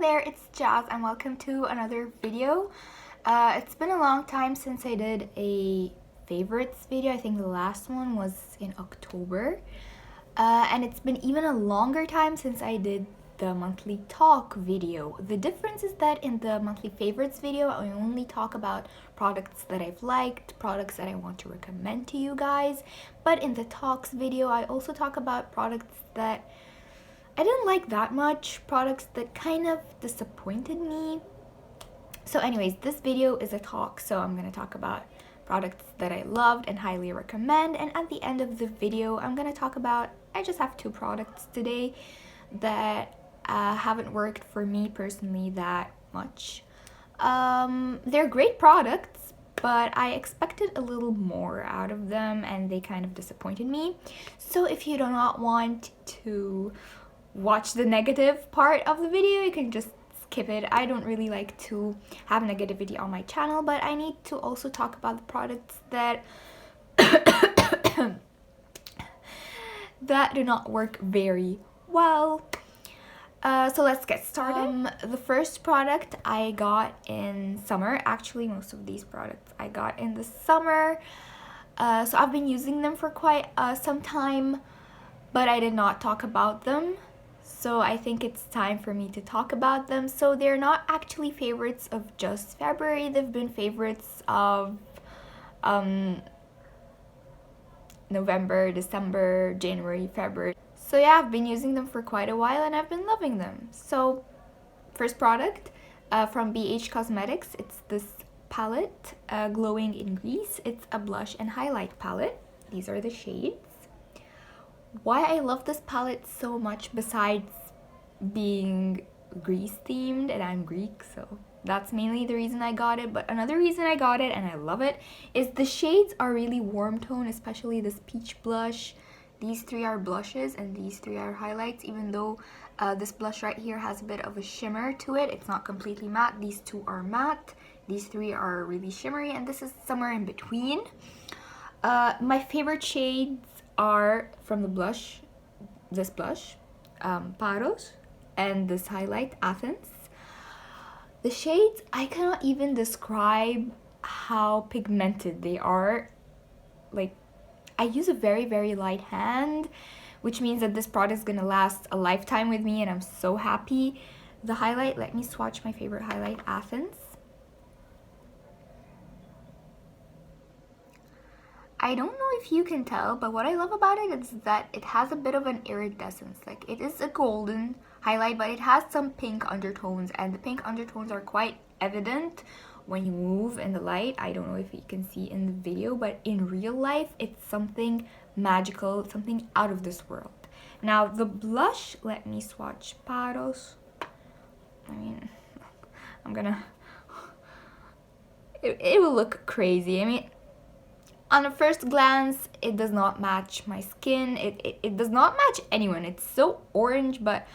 there, it's Jazz and welcome to another video. It's been a long time since I did a favorites video. I think the last one was in October. And it's been even a longer time since I did the monthly talk video. The difference is that in the monthly favorites video, I only talk about products that I've liked, products that I want to recommend to you guys. But in the talks video, I also talk about products that I didn't like that much, products that kind of disappointed me. So anyways, this video is a talk, so I'm going to talk about products that I loved and highly recommend, and at the end of the video I'm going to talk about, I just have two products today that haven't worked for me personally that much. They're great products, but I expected a little more out of them and they kind of disappointed me. So if you do not want to watch the negative part of the video, you can just skip it. I don't really like to have negativity on my channel, but I need to also talk about the products that that do not work very well. So let's get started. The first product I got in summer, actually most of these products I got in the summer, so I've been using them for quite some time, but I did not talk about them. So I think it's time for me to talk about them. So they're not actually favorites of just February. They've been favorites of November, December, January, February. So yeah, I've been using them for quite a while and I've been loving them. So first product from BH Cosmetics. It's this palette, Glowing in Grease. It's a blush and highlight palette. These are the shades. Why I love this palette so much, besides being Greece themed, and I'm Greek, so that's mainly the reason I got it, but another reason I got it and I love it is the shades are really warm tone, especially this peach blush. These three are blushes and these three are highlights, even though this blush right here has a bit of a shimmer to it. It's not completely matte. These two are matte, these three are really shimmery, and this is somewhere in between. My favorite shades are from the blush, this blush, Paros, and this highlight, Athens. The shades, I cannot even describe how pigmented they are. Like, I use a very, very light hand, which means that this product is gonna last a lifetime with me, and I'm so happy. The highlight, let me swatch my favorite highlight, Athens. I don't know if you can tell, but what I love about it is that it has a bit of an iridescence. Like, it is a golden highlight, but it has some pink undertones, and the pink undertones are quite evident when you move in the light. I don't know if you can see in the video, but in real life, it's something magical, something out of this world. Now, the blush, let me swatch Paros. I mean, I'm gonna... It will look crazy. I mean, on a first glance, it does not match my skin. It does not match anyone. It's so orange, but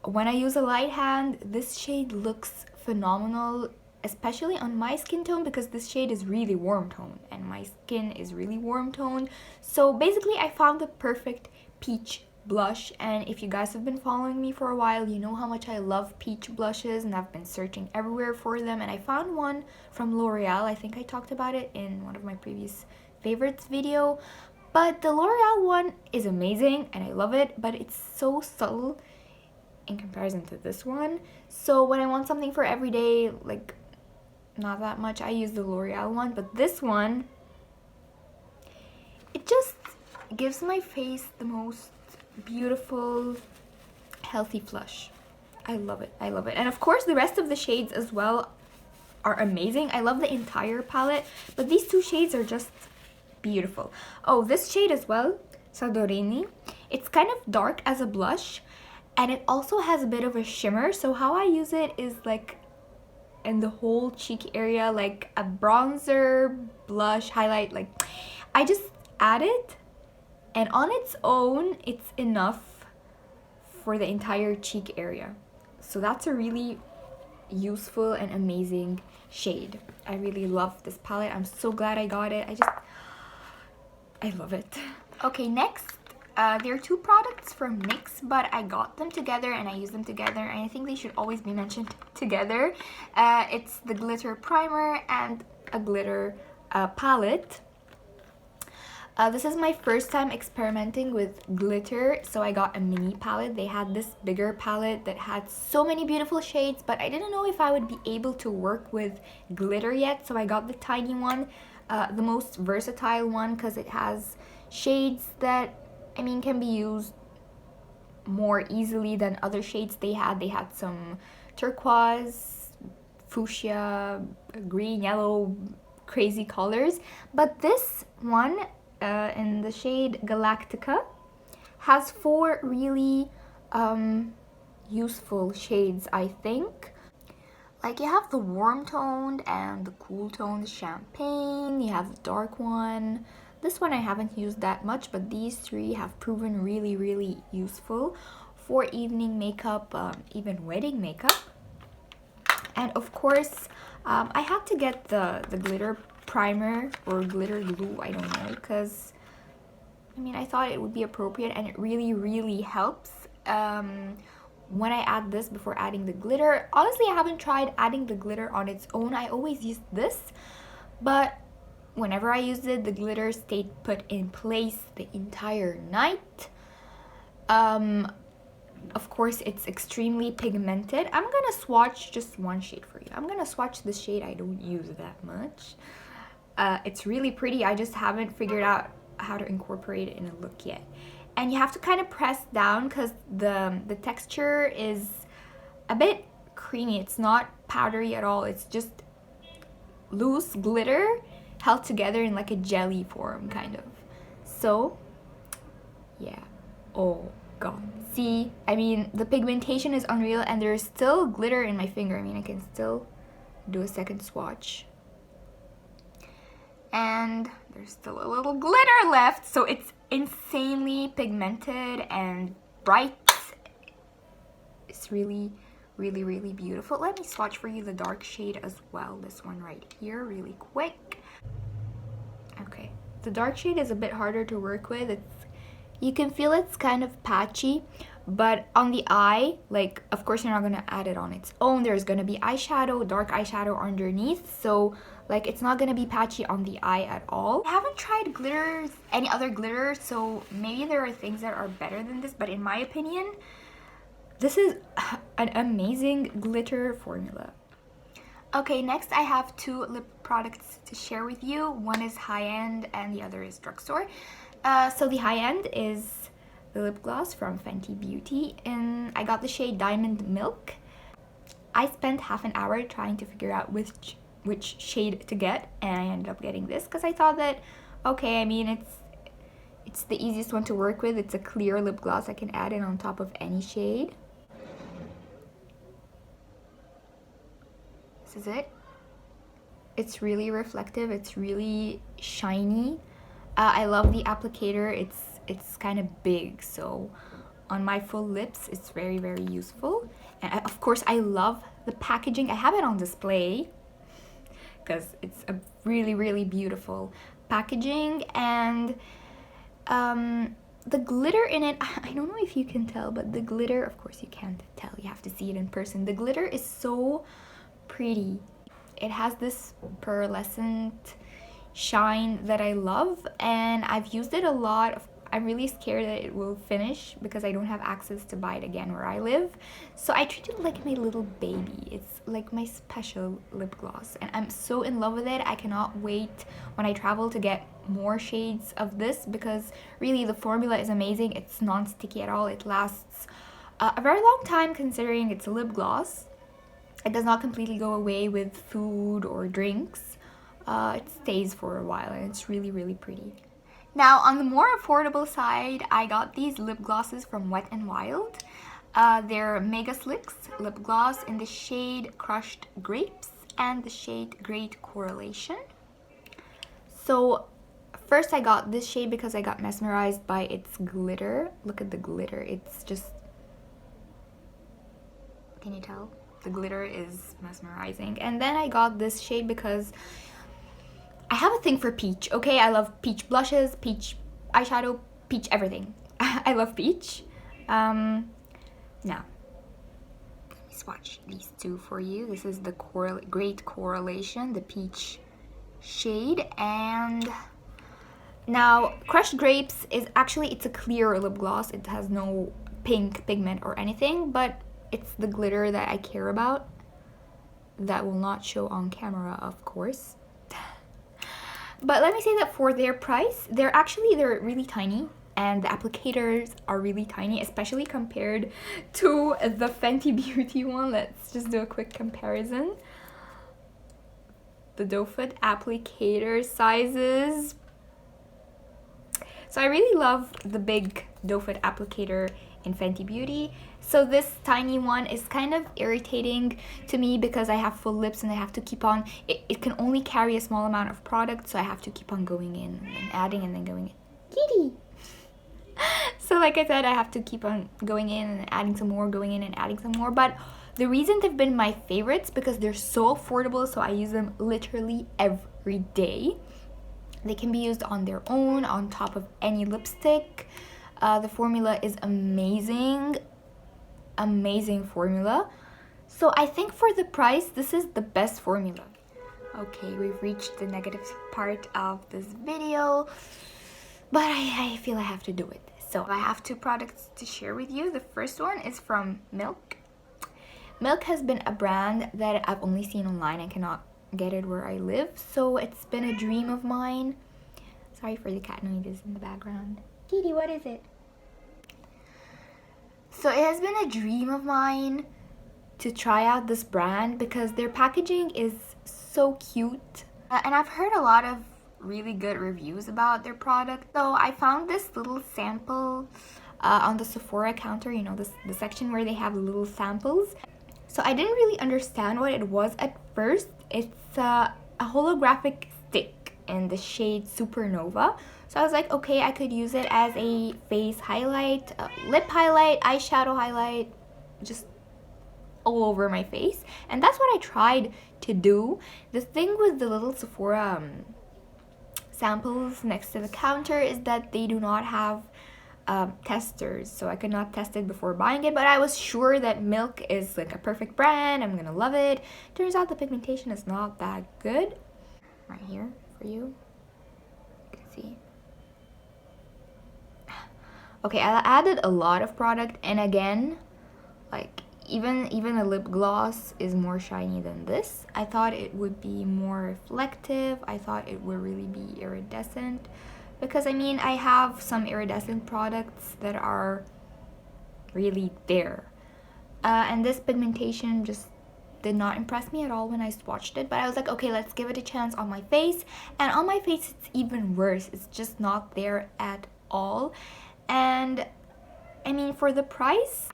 when I use a light hand, this shade looks phenomenal, especially on my skin tone, because this shade is really warm tone and my skin is really warm tone. So basically, I found the perfect peach blush, and if you guys have been following me for a while, you know how much I love peach blushes, and I've been searching everywhere for them, and I found one from L'Oreal. I think I talked about it in one of my previous favorites video, but the L'Oreal one is amazing and I love it, but it's so subtle in comparison to this one. So when I want something for every day, like not that much, I use the L'Oreal one, but this one, it just gives my face the most beautiful, healthy flush. I love it. I love it. And of course, the rest of the shades as well are amazing. I love the entire palette, but these two shades are just beautiful. Oh, this shade as well, Sadorini. It's kind of dark as a blush, and it also has a bit of a shimmer. So how I use it is like in the whole cheek area, like a bronzer, blush, highlight. Like, I just add it, and on its own, it's enough for the entire cheek area. So that's a really useful and amazing shade. I really love this palette. I'm so glad I got it. I love it. Okay, next They're two products from NYX, but I got them together and I use them together, and I think they should always be mentioned together. It's the glitter primer and a glitter palette. This is my first time experimenting with glitter, so I got a mini palette. They had this bigger palette that had so many beautiful shades, but I didn't know if I would be able to work with glitter yet, so I got the tiny one, the most versatile one, because it has shades that, I mean, can be used more easily than other shades they had. They had some turquoise, fuchsia, green, yellow, crazy colors, but this one in the shade Galactica has 4 really useful shades, I think. Like, you have the warm toned and the cool toned champagne, you have the dark one. This one I haven't used that much, but these 3 have proven really, really useful for evening makeup, even wedding makeup. And of course, I had to get the glitter primer or glitter glue, I don't know, because I mean, I thought it would be appropriate, and it really, really helps when I add this before adding the glitter. Honestly, I haven't tried adding the glitter on its own. I always use this, but whenever I used it, the glitter stayed put in place the entire night. Of course, it's extremely pigmented. I'm gonna swatch just one shade for you. I'm gonna swatch the shade I don't use that much. It's really pretty. I just haven't figured out how to incorporate it in a look yet. And you have to kind of press down because the texture is a bit creamy. It's not powdery at all. It's just loose glitter held together in like a jelly form, kind of. So, yeah. Oh god. See, I mean, the pigmentation is unreal, and there's still glitter in my finger. I mean, I can still do a second swatch. And there's still a little glitter left, so it's insanely pigmented and bright. It's really, really, really beautiful. Let me swatch for you the dark shade as well, this one right here, really quick. Okay, the dark shade is a bit harder to work with. You can feel it's kind of patchy, but on the eye, like, of course you're not gonna add it on its own. There's gonna be eyeshadow, dark eyeshadow underneath, so like, it's not gonna be patchy on the eye at all. I haven't tried glitters, any other glitter, so maybe there are things that are better than this, but in my opinion, this is an amazing glitter formula. Okay, next I have 2 lip products to share with you. One is high-end and the other is drugstore. So the high-end is the lip gloss from Fenty Beauty, and I got the shade Diamond Milk. I spent half an hour trying to figure out which shade to get, and I ended up getting this because I thought that, okay, I mean, it's the easiest one to work with. It's a clear lip gloss. I can add it on top of any shade. This is it. It's really reflective. It's really shiny. I love the applicator. It's kind of big, so on my full lips, it's very, very useful. And of course, I love the packaging. I have it on display because it's a really, really beautiful packaging, and the glitter in it, I don't know if you can tell, but the glitter, of course you can't tell, you have to see it in person. The glitter is so pretty. It has this pearlescent shine that I love, and I've used it a lot. I'm really scared that it will finish because I don't have access to buy it again where I live. So I treat it like my little baby. It's like my special lip gloss, and I'm so in love with it. I cannot wait when I travel to get more shades of this because really the formula is amazing. It's non-sticky at all. It lasts a very long time considering it's a lip gloss. It does not completely go away with food or drinks. It stays for a while, and it's really, really pretty. Now, on the more affordable side, I got these lip glosses from Wet n Wild. They're Mega Slicks lip gloss in the shade Crushed Grapes and the shade Great Correlation. So first I got this shade because I got mesmerized by its glitter. Look at the glitter. It's just... Can you tell? The glitter is mesmerizing. And then I got this shade because I have a thing for peach, okay? I love peach blushes, peach eyeshadow, peach everything. I love peach. Now, let me swatch these two for you. This is the Great Correlation, the peach shade. And now, Crushed Grapes is actually, it's a clear lip gloss. It has no pink pigment or anything, but it's the glitter that I care about. That will not show on camera, of course. But let me say that for their price, they're really tiny, and the applicators are really tiny, especially compared to the Fenty Beauty one. Let's just do a quick comparison. The doe foot applicator sizes. So I really love the big doe foot applicator in Fenty Beauty. So this tiny one is kind of irritating to me because I have full lips and I have to keep on, it can only carry a small amount of product, so I have to keep on going in and adding and then going in. Kitty! So like I said, I have to keep on going in and adding some more, going in and adding some more. But the reason they've been my favorites because they're so affordable, so I use them literally every day. They can be used on their own, on top of any lipstick. The formula is amazing. Amazing formula. So I think for the price, this is the best formula. Okay, we've reached the negative part of this video, but I feel I have to do it. So I have two products to share with you. The first one is from Milk. Milk has been a brand that I've only seen online. I cannot get it where I live, so it's been a dream of mine. Sorry for the cat noises in the background. Kitty, what is it? So it has been a dream of mine to try out this brand because their packaging is so cute. And I've heard a lot of really good reviews about their product. So I found this little sample on the Sephora counter, you know, the section where they have little samples. So I didn't really understand what it was at first. It's a holographic stick in the shade Supernova. So I was like, okay, I could use it as a face highlight, lip highlight, eyeshadow highlight, just all over my face. And that's what I tried to do. The thing with the little Sephora samples next to the counter is that they do not have testers, so I could not test it before buying it, but I was sure that Milk is like a perfect brand. I'm gonna love it. Turns out the pigmentation is not that good. Right here for you. You can see. Okay, I added a lot of product, and again, like even a lip gloss is more shiny than this. I thought it would be more reflective. I thought it would really be iridescent. Because I mean, I have some iridescent products that are really there. And this pigmentation just did not impress me at all when I swatched it. But I was like, okay, let's give it a chance on my face. And on my face, it's even worse. It's just not there at all. And I mean, for the price.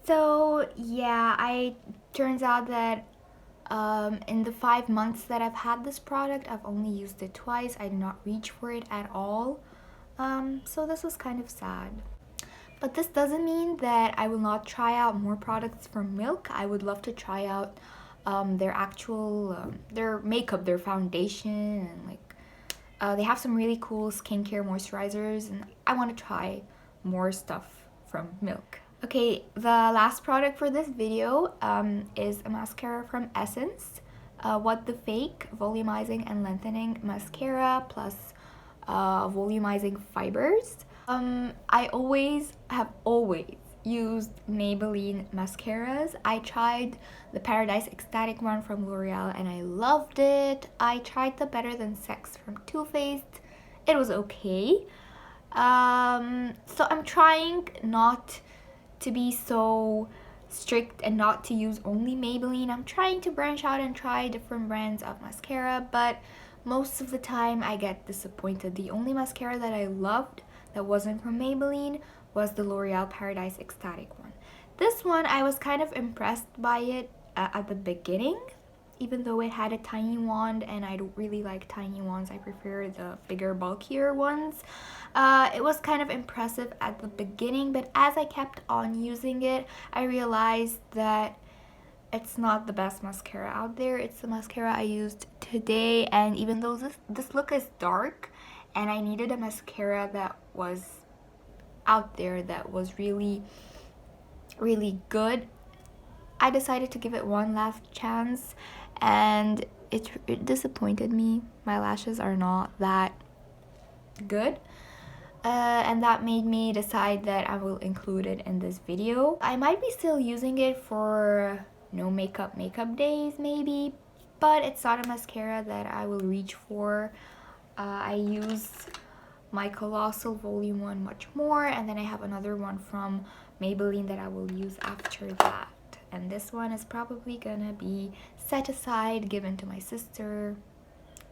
So yeah, turns out that in the 5 months that I've had this product, I've only used it twice. I did not reach for it at all. So this was kind of sad. But this doesn't mean that I will not try out more products from Milk. I would love to try out their actual, their makeup, their foundation, and like, they have some really cool skincare moisturizers, and I want to try more stuff from Milk. Okay, the last product for this video is a mascara from Essence. What the Fake Volumizing and Lengthening Mascara plus volumizing fibers. I have always used Maybelline mascaras. I tried the Paradise Ecstatic one from L'Oreal and I loved it. I tried the Better Than Sex from Too Faced. It was okay. So I'm trying not to be so strict and not to use only Maybelline. I'm trying to branch out and try different brands of mascara, but most of the time I get disappointed. The only mascara that I loved that wasn't from Maybelline was the L'Oreal Paradise Ecstatic one. This one, I was kind of impressed by it at the beginning, even though it had a tiny wand, and I don't really like tiny wands. I prefer the bigger, bulkier ones. It was kind of impressive at the beginning, but as I kept on using it, I realized that it's not the best mascara out there. It's the mascara I used today, and even though this look is dark, and I needed a mascara that was out there that was really good, I decided to give it one last chance, and it disappointed me. My lashes are not that good. And that made me decide that I will include it in this video. I might be still using it for no makeup days maybe, but it's not a mascara that I will reach for. I use my Colossal Volume 1 much more, and then I have another one from Maybelline that I will use after that. And this one is probably gonna be set aside, given to my sister.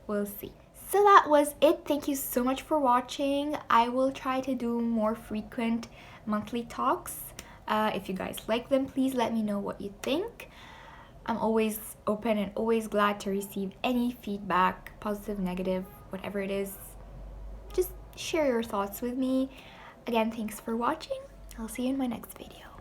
We'll see. So that was it. Thank you so much for watching. I will try to do more frequent monthly talks. If you guys like them, please let me know what you think. I'm always open and always glad to receive any feedback, positive, negative, whatever it is. Just share your thoughts with me. Again, thanks for watching. I'll see you in my next video.